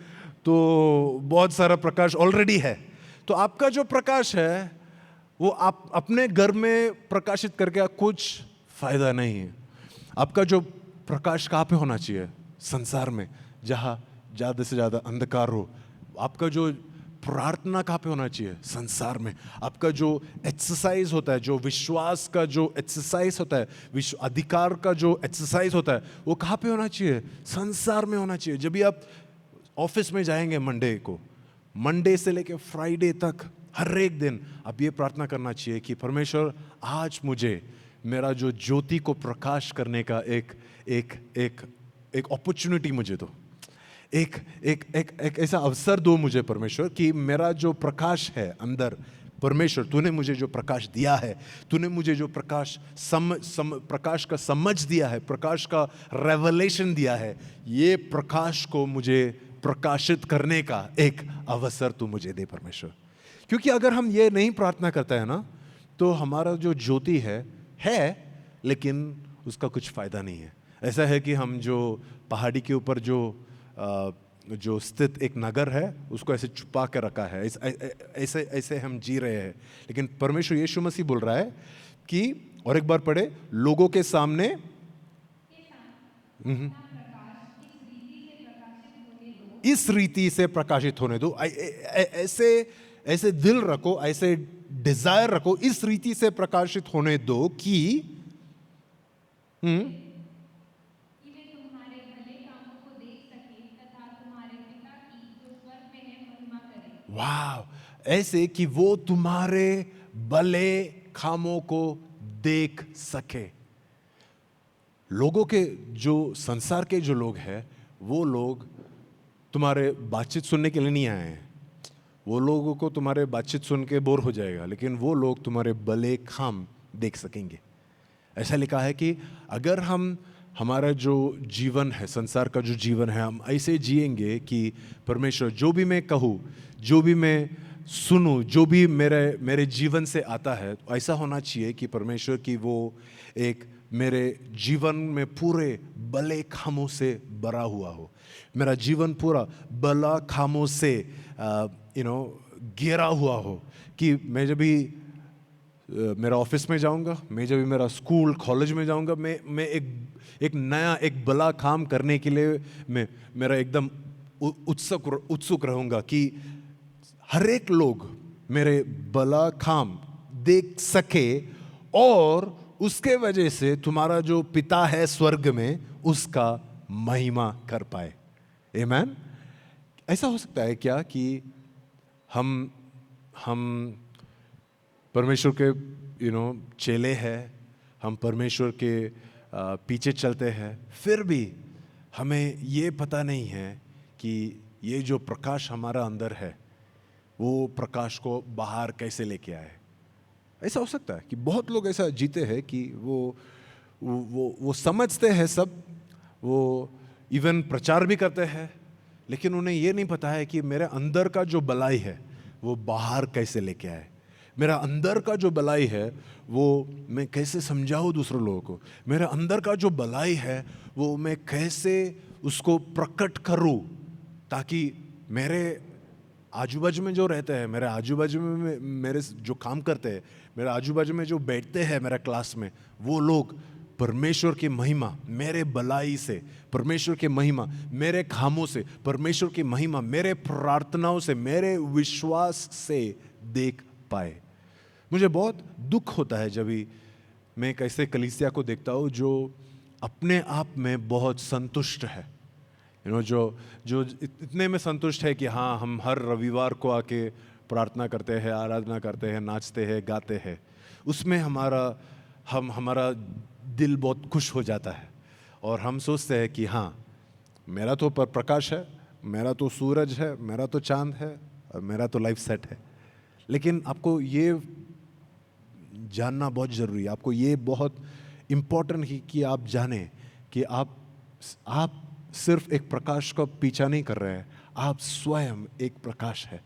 तो बहुत सारा प्रकाश ऑलरेडी है। तो आपका जो प्रकाश है वो आप अपने घर में प्रकाशित करके कुछ फायदा नहीं है। आपका जो प्रकाश कहाँ पे होना चाहिए? संसार में, जहाँ ज़्यादा से ज़्यादा अंधकार हो। आपका जो प्रार्थना कहाँ पे होना चाहिए? संसार में। आपका जो एक्सरसाइज होता है, जो विश्वास का जो एक्सरसाइज होता है, विश्व अधिकार का जो एक्सरसाइज होता है, वो कहाँ पे होना चाहिए? संसार में होना चाहिए। जब भी आप ऑफिस में जाएंगे मंडे से लेके फ्राइडे तक, हर एक दिन आप ये प्रार्थना करना चाहिए कि परमेश्वर आज मुझे मेरा जो ज्योति को प्रकाश करने का एक अपॉर्चुनिटी मुझे दो, एक ऐसा अवसर दो मुझे परमेश्वर कि मेरा जो प्रकाश है अंदर, परमेश्वर तूने मुझे जो प्रकाश दिया है, तूने मुझे जो प्रकाश प्रकाश का समझ दिया है, प्रकाश का रेवलेशन दिया है, ये प्रकाश को मुझे प्रकाशित करने का एक अवसर तू मुझे दे परमेश्वर। क्योंकि अगर हम ये नहीं प्रार्थना करते हैं ना, तो हमारा जो ज्योति है लेकिन उसका कुछ फायदा नहीं है। ऐसा है कि हम जो पहाड़ी के ऊपर जो स्थित एक नगर है, उसको ऐसे छुपा के रखा है, ऐसे हम जी रहे हैं। लेकिन परमेश्वर यीशु मसीह बोल रहा है कि, और एक बार पढ़े, लोगों के सामने इस रीति से प्रकाशित होने दो। ऐसे दिल रखो, ऐसे डिजायर रखो, इस रीति से प्रकाशित होने दो कि वाह, ऐसे कि वो तुम्हारे भले कामों को देख सके। लोगों के जो संसार के जो लोग हैं, वो लोग तुम्हारे बातचीत सुनने के लिए नहीं आए हैं। वो लोगों को तुम्हारे बातचीत सुन के बोर हो जाएगा, लेकिन वो लोग तुम्हारे भले काम देख सकेंगे। ऐसा लिखा है कि अगर हमारा जो जीवन है, संसार का जो जीवन है, हम ऐसे जिएंगे कि परमेश्वर जो भी मैं कहूँ, जो भी मैं सुनूं, जो भी मेरे जीवन से आता है, ऐसा होना चाहिए कि परमेश्वर की वो एक मेरे जीवन में पूरे भले कामों से भरा हुआ हो। मेरा जीवन पूरा भला कामों से घेरा हुआ हो, कि मैं जब भी मेरा ऑफिस में जाऊंगा, मैं जब भी मेरा स्कूल कॉलेज में जाऊंगा, मैं एक नया एक भला काम करने के लिए मेरा एकदम उत्सुक रहूंगा कि हर एक लोग मेरे भला काम देख सके और उसके वजह से तुम्हारा जो पिता है स्वर्ग में, उसका महिमा कर पाए। आमीन। ऐसा हो सकता है क्या कि हम परमेश्वर के चेले हैं, हम परमेश्वर के पीछे चलते हैं, फिर भी हमें ये पता नहीं है कि ये जो प्रकाश हमारा अंदर है, वो प्रकाश को बाहर कैसे लेके आए। ऐसा हो सकता है कि बहुत लोग ऐसा जीते हैं कि वो समझते हैं सब, वो इवन प्रचार भी करते हैं, लेकिन उन्हें ये नहीं पता है कि मेरे अंदर का जो भलाई है वो बाहर कैसे लेके आए। मेरा अंदर का जो भलाई है वो मैं कैसे समझाऊं दूसरों लोगों को। मेरे अंदर का जो भलाई है वो मैं कैसे उसको प्रकट करूं, ताकि मेरे आजू बाजू में जो रहते हैं, मेरे आजू बाजू में मेरे जो काम करते हैं, मेरे आजू बाजू में जो बैठते हैं मेरा क्लास में, वो लोग परमेश्वर की महिमा मेरे भलाई से, परमेश्वर की महिमा मेरे कामों से, परमेश्वर की महिमा मेरे प्रार्थनाओं से, मेरे विश्वास से देख पाए। मुझे बहुत दुख होता है जब भी मैं कैसे कलीसिया को देखता हूँ जो अपने आप में बहुत संतुष्ट है, जो जो इतने में संतुष्ट है कि हाँ, हम हर रविवार को आके प्रार्थना करते हैं, आराधना करते हैं, नाचते हैं, गाते हैं। उसमें हमारा दिल बहुत खुश हो जाता है और हम सोचते हैं कि हाँ, मेरा तो प्रकाश है, मेरा तो सूरज है, मेरा तो चांद है और मेरा तो लाइफ सेट है। लेकिन आपको ये जानना बहुत ज़रूरी है, आपको ये बहुत इम्पोर्टेंट है कि आप जाने कि आप सिर्फ एक प्रकाश का पीछा नहीं कर रहे हैं, आप स्वयं एक प्रकाश है।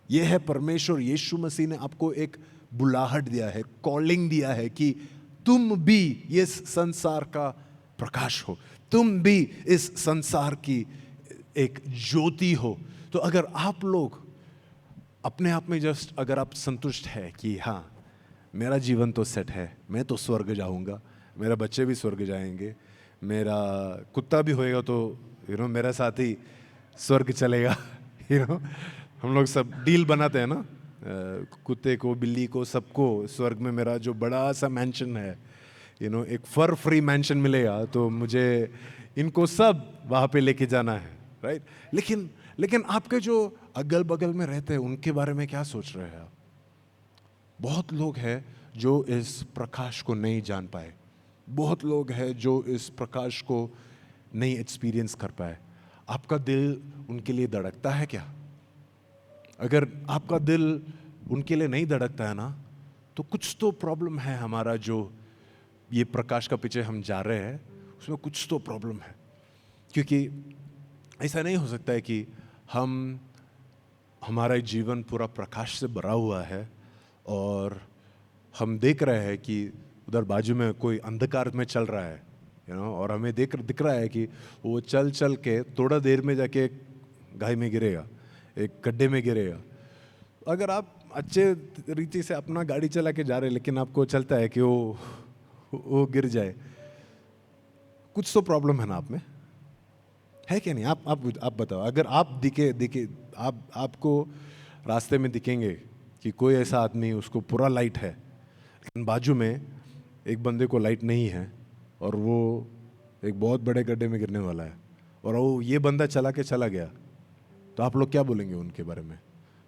ये है परमेश्वर यीशु मसीह ने आपको एक बुलाहट दिया है, कॉलिंग दिया है कि तुम भी इस संसार का प्रकाश हो, तुम भी इस संसार की एक ज्योति हो। तो अगर आप लोग अपने आप में जस्ट अगर आप संतुष्ट है कि हाँ, मेरा जीवन तो सेट है, मैं तो स्वर्ग जाऊंगा, मेरे बच्चे भी स्वर्ग जाएंगे, मेरा कुत्ता भी होएगा तो मेरा साथी स्वर्ग चलेगा। हम लोग सब डील बनाते हैं ना, कुत्ते को, बिल्ली को, सबको स्वर्ग में मेरा जो बड़ा सा मैंशन है, एक फर फ्री मैंशन मिलेगा तो मुझे इनको सब वहाँ पे लेके जाना है, राइट। लेकिन आपके जो अगल बगल में रहते हैं उनके बारे में क्या सोच रहे हैं आप? बहुत लोग हैं जो इस प्रकाश को नहीं जान पाए, बहुत लोग हैं जो इस प्रकाश को नहीं एक्सपीरियंस कर पाए। आपका दिल उनके लिए धड़कता है क्या? अगर आपका दिल उनके लिए नहीं धड़कता है ना, तो कुछ तो प्रॉब्लम है। हमारा जो ये प्रकाश का पीछे हम जा रहे हैं उसमें कुछ तो प्रॉब्लम है, क्योंकि ऐसा नहीं हो सकता है कि हमारा जीवन पूरा प्रकाश से भरा हुआ है और हम देख रहे हैं कि उधर बाजू में कोई अंधकार में चल रहा है, और हमें दिख रहा है कि वो चल चल के थोड़ा देर में जाके एक गाय में गिरेगा, एक गड्ढे में गिरेगा। अगर आप अच्छे रीति से अपना गाड़ी चला के जा रहे हैं लेकिन आपको चलता है कि वो गिर जाए, कुछ तो प्रॉब्लम है ना आप में, है क्या नहीं? आप बताओ। अगर आप दिखे आपको रास्ते में दिखेंगे कि कोई ऐसा आदमी, उसको पूरा लाइट है लेकिन बाजू में एक बंदे को लाइट नहीं है और वो एक बहुत बड़े गड्ढे में गिरने वाला है और वो ये बंदा चला के चला गया, तो आप लोग क्या बोलेंगे उनके बारे में?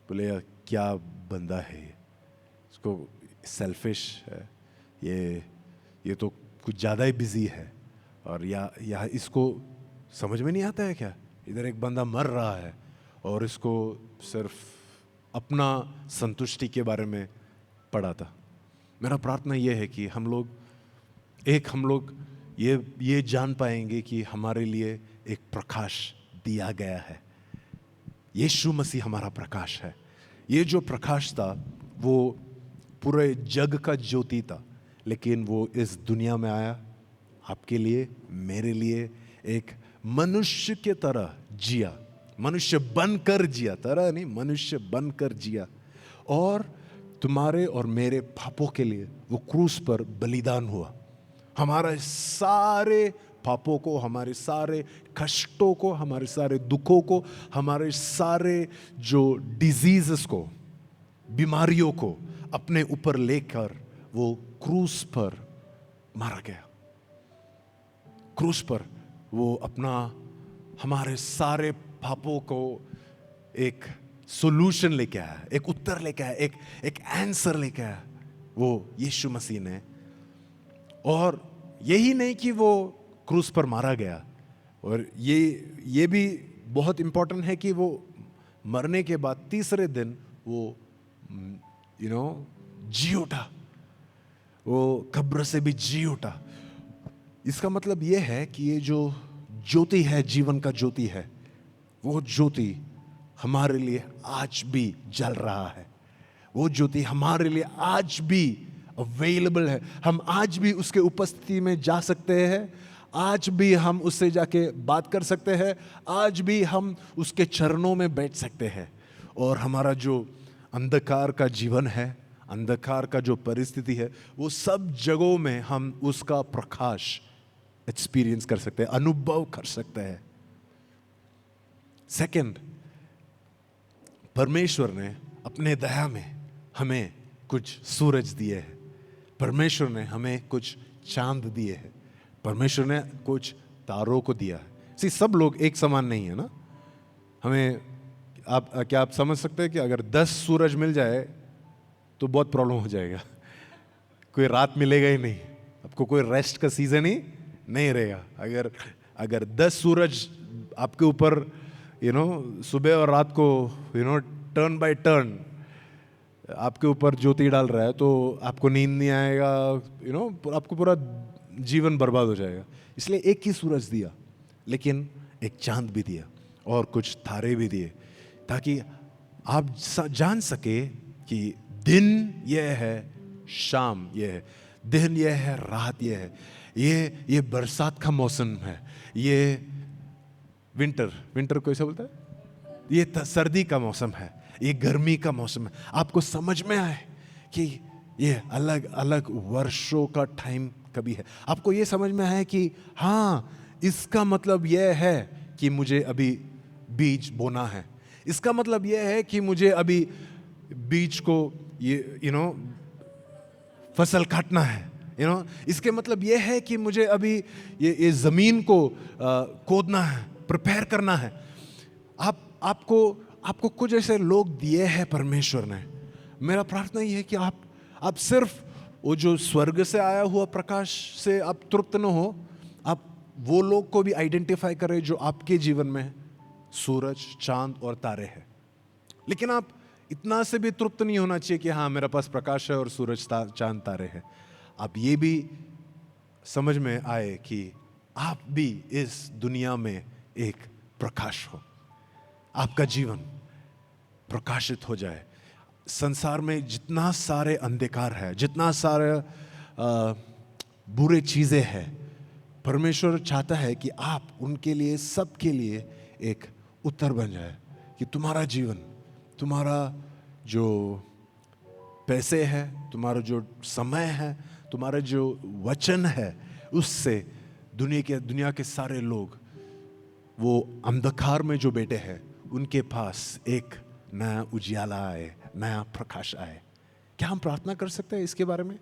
बोले यार क्या बंदा है ये, इसको सेल्फिश है, ये तो कुछ ज़्यादा ही बिजी है, और या इसको समझ में नहीं आता है क्या, इधर एक बंदा मर रहा है और इसको सिर्फ अपना संतुष्टि के बारे में पड़ा था। मेरा प्रार्थना ये है कि हम लोग ये जान पाएंगे कि हमारे लिए एक प्रकाश दिया गया है। यीशु मसीह हमारा प्रकाश है। ये जो प्रकाश था वो पूरे जग का ज्योति था, लेकिन वो इस दुनिया में आया आपके लिए, मेरे लिए, एक मनुष्य के तरह जिया, मनुष्य बनकर जिया, तरह नहीं, मनुष्य बनकर जिया, और तुम्हारे और मेरे पापों के लिए वो क्रूस पर बलिदान हुआ। हमारे सारे पापों को, हमारे सारे कष्टों को, हमारे सारे दुखों को, हमारे सारे जो डिजीजेस को, बीमारियों को अपने ऊपर लेकर वो क्रूस पर मारा गया। क्रूस पर वो अपना हमारे सारे पापों को एक सॉल्यूशन लेके आया, एक उत्तर लेके आया, एक आंसर लेके आया वो यीशु मसीह ने। और यही नहीं कि वो क्रूस पर मारा गया, और ये भी बहुत इंपॉर्टेंट है कि वो मरने के बाद तीसरे दिन वो जी उठा, वो कब्र से भी जी उठा। इसका मतलब ये है कि ये जो ज्योति है, जीवन का ज्योति है, वो ज्योति हमारे लिए आज भी जल रहा है। वो ज्योति हमारे लिए आज भी अवेलेबल है। हम आज भी उसके उपस्थिति में जा सकते हैं, आज भी हम उससे जाके बात कर सकते हैं, आज भी हम उसके चरणों में बैठ सकते हैं। और हमारा जो अंधकार का जीवन है, अंधकार का जो परिस्थिति है, वो सब जगहों में हम उसका प्रकाश एक्सपीरियंस कर सकते हैं, अनुभव कर सकते हैं। सेकंड, परमेश्वर ने अपने दया में हमें कुछ सूरज दिए हैं, परमेश्वर ने हमें कुछ चांद दिए हैं, परमेश्वर ने कुछ तारों को दिया है। सब लोग एक समान नहीं है ना। हमें क्या आप समझ सकते हैं कि अगर 10 सूरज मिल जाए तो बहुत प्रॉब्लम हो जाएगा, कोई रात मिलेगा ही नहीं, आपको कोई रेस्ट का सीजन ही नहीं रहेगा। अगर 10 सूरज आपके ऊपर सुबह और रात को टर्न बाय टर्न आपके ऊपर ज्योति डाल रहा है, तो आपको नींद नहीं आएगा, आपको पूरा जीवन बर्बाद हो जाएगा। इसलिए एक ही सूरज दिया, लेकिन एक चांद भी दिया और कुछ तारे भी दिए, ताकि आप जान सके कि दिन यह है, शाम यह है, दिन यह है, रात यह है, ये बरसात का मौसम है, ये विंटर को ऐसा बोलता है, ये सर्दी का मौसम है, ये गर्मी का मौसम है। आपको समझ में आए कि ये अलग अलग वर्षों का टाइम कभी है। आपको ये समझ में आए कि हाँ, इसका मतलब यह है कि मुझे अभी बीज बोना है, इसका मतलब यह है कि मुझे अभी बीज को फसल काटना है, इसके मतलब यह है कि मुझे अभी ये जमीन को खोदना है, प्रिपेयर करना है। आपको कुछ ऐसे लोग दिए हैं परमेश्वर ने। मेरा प्रार्थना ये है कि आप सिर्फ वो जो स्वर्ग से आया हुआ प्रकाश से आप तृप्त न हो, आप वो लोग को भी आइडेंटिफाई करें जो आपके जीवन में सूरज, चांद और तारे हैं। लेकिन आप इतना से भी तृप्त नहीं होना चाहिए कि हाँ, मेरे पास प्रकाश है और सूरज, चांद, तारे हैं। आप ये भी समझ में आए कि आप भी इस दुनिया में एक प्रकाश हो, आपका जीवन प्रकाशित हो जाए। संसार में जितना सारे अंधकार है, जितना सारे बुरे चीजें हैं, परमेश्वर चाहता है कि आप उनके लिए, सबके लिए एक उत्तर बन जाए, कि तुम्हारा जीवन, तुम्हारा जो पैसे है, तुम्हारा जो समय है, तुम्हारा जो वचन है, उससे दुनिया के सारे लोग, वो अंधकार में जो बैठे हैं, उनके पास एक नया उजियाला आए, नया प्रकाश आए। क्या हम प्रार्थना कर सकते हैं इसके बारे में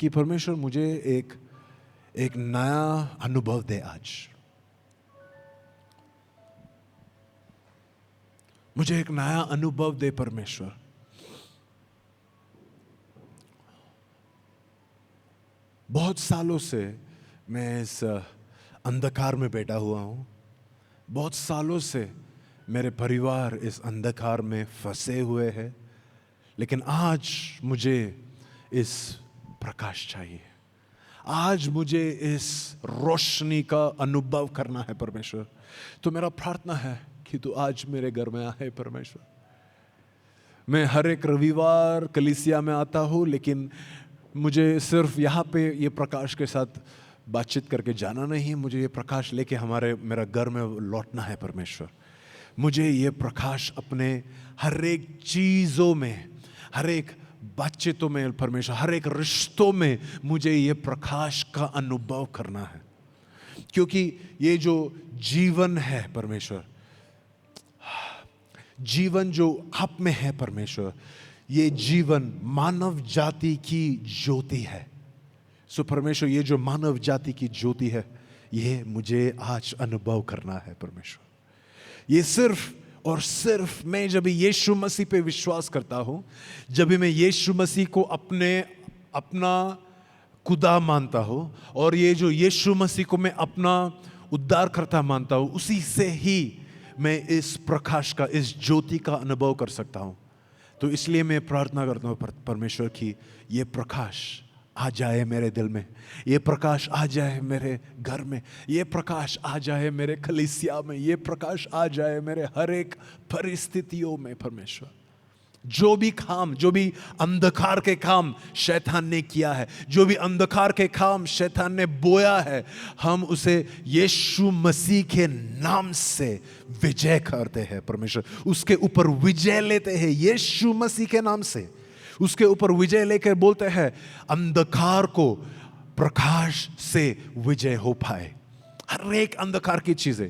कि परमेश्वर मुझे एक नया अनुभव दे, आज मुझे एक नया अनुभव दे परमेश्वर। बहुत सालों से मैं इस अंधकार में बैठा हुआ हूं, बहुत सालों से मेरे परिवार इस अंधकार में फंसे हुए हैं, लेकिन आज मुझे इस प्रकाश चाहिए, आज मुझे इस रोशनी का अनुभव करना है परमेश्वर। तो मेरा प्रार्थना है कि तू आज मेरे घर में आए परमेश्वर। मैं हर एक रविवार कलीसिया में आता हूँ, लेकिन मुझे सिर्फ यहाँ पे ये प्रकाश के साथ बातचीत करके जाना नहीं, मुझे ये प्रकाश लेके मेरा घर में लौटना है परमेश्वर। मुझे ये प्रकाश अपने हर एक चीज़ों में, हर एक बातचीतों में परमेश्वर, हर एक रिश्तों में मुझे ये प्रकाश का अनुभव करना है, क्योंकि ये जो जीवन है परमेश्वर, जीवन जो आप में है परमेश्वर, ये जीवन मानव जाति की ज्योति है। सो परमेश्वर, ये जो मानव जाति की ज्योति है, ये मुझे आज अनुभव करना है परमेश्वर। ये सिर्फ और सिर्फ मैं जब यीशु मसीह पे विश्वास करता हूं, जब मैं यीशु मसीह को अपना खुदा मानता हूं, और ये जो यीशु मसीह को मैं अपना उद्धारकर्ता मानता हूं, उसी से ही मैं इस प्रकाश का, इस ज्योति का अनुभव कर सकता हूं। तो इसलिए मैं प्रार्थना करता हूं परमेश्वर की ये प्रकाश आ जाए मेरे दिल में, ये प्रकाश आ जाए मेरे घर में, ये प्रकाश आ जाए मेरे कलीसिया में, ये प्रकाश आ जाए मेरे हर एक परिस्थितियों में। परमेश्वर, जो भी काम, जो भी अंधकार के काम शैतान ने किया है, जो भी अंधकार के काम शैतान ने बोया है, हम उसे यीशु मसीह के नाम से विजय करते हैं। परमेश्वर, उसके ऊपर विजय लेते हैं यीशु मसीह के नाम से। उसके ऊपर विजय लेकर बोलते हैं अंधकार को प्रकाश से विजय हो पाए। हर एक अंधकार की चीजें,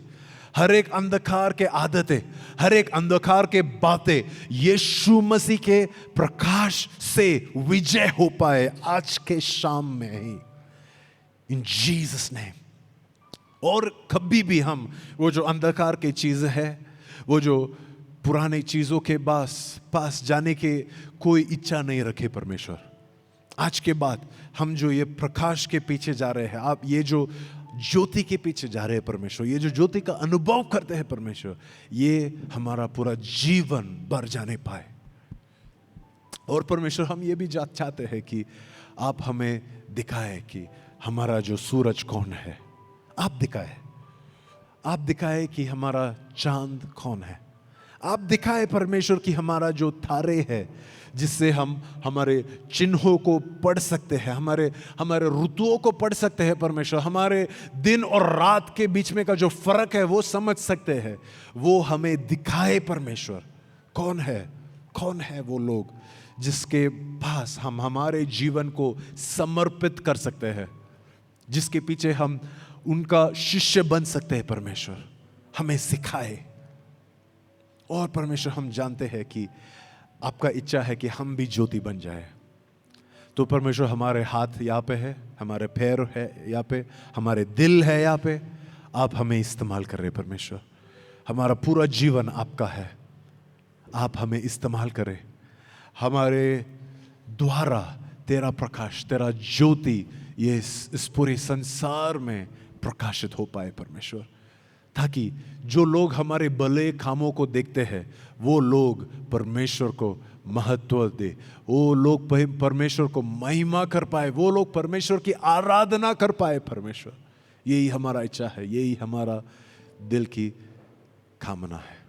हर एक अंधकार के आदतें, हर एक अंधकार के बातें यीशु मसीह के प्रकाश से विजय हो पाए आज के शाम में ही, इन जीसस नेम। और कभी भी हम वो जो अंधकार की चीजें है, वो जो पुरानी चीजों के पास जाने के कोई इच्छा नहीं रखे। परमेश्वर, आज के बाद हम जो ये प्रकाश के पीछे जा रहे हैं, आप ये जो ज्योति के पीछे जा रहे हैं परमेश्वर, ये जो ज्योति का अनुभव करते हैं परमेश्वर, ये हमारा पूरा जीवन भर जाने पाए। और परमेश्वर, हम ये भी चाहते हैं कि आप हमें दिखाए कि हमारा जो सूरज कौन है। आप दिखाए कि हमारा चांद कौन है। आप दिखाए परमेश्वर कि हमारा जो तारे है, जिससे हम हमारे चिन्हों को पढ़ सकते हैं, हमारे ऋतुओं को पढ़ सकते हैं परमेश्वर, हमारे दिन और रात के बीच में का जो फर्क है वो समझ सकते हैं। वो हमें दिखाए परमेश्वर, कौन है वो लोग जिसके पास हम हमारे जीवन को समर्पित कर सकते हैं, जिसके पीछे हम उनका शिष्य बन सकते हैं। परमेश्वर, हमें सिखाए। और परमेश्वर, हम जानते हैं कि आपका इच्छा है कि हम भी ज्योति बन जाए। तो परमेश्वर, हमारे हाथ यहाँ पे है, हमारे पैर है यहाँ पे, हमारे दिल है यहाँ पे, आप हमें इस्तेमाल कर रहे परमेश्वर। हमारा पूरा जीवन आपका है, आप हमें इस्तेमाल करें। हमारे द्वारा तेरा प्रकाश, तेरा ज्योति ये इस पूरे संसार में प्रकाशित हो पाए परमेश्वर, ताकि जो लोग हमारे भले कामों को देखते हैं वो लोग परमेश्वर को महत्व दे, वो लोग परमेश्वर को महिमा कर पाए, वो लोग परमेश्वर की आराधना कर पाए। परमेश्वर, यही हमारा इच्छा है, यही हमारा दिल की कामना है।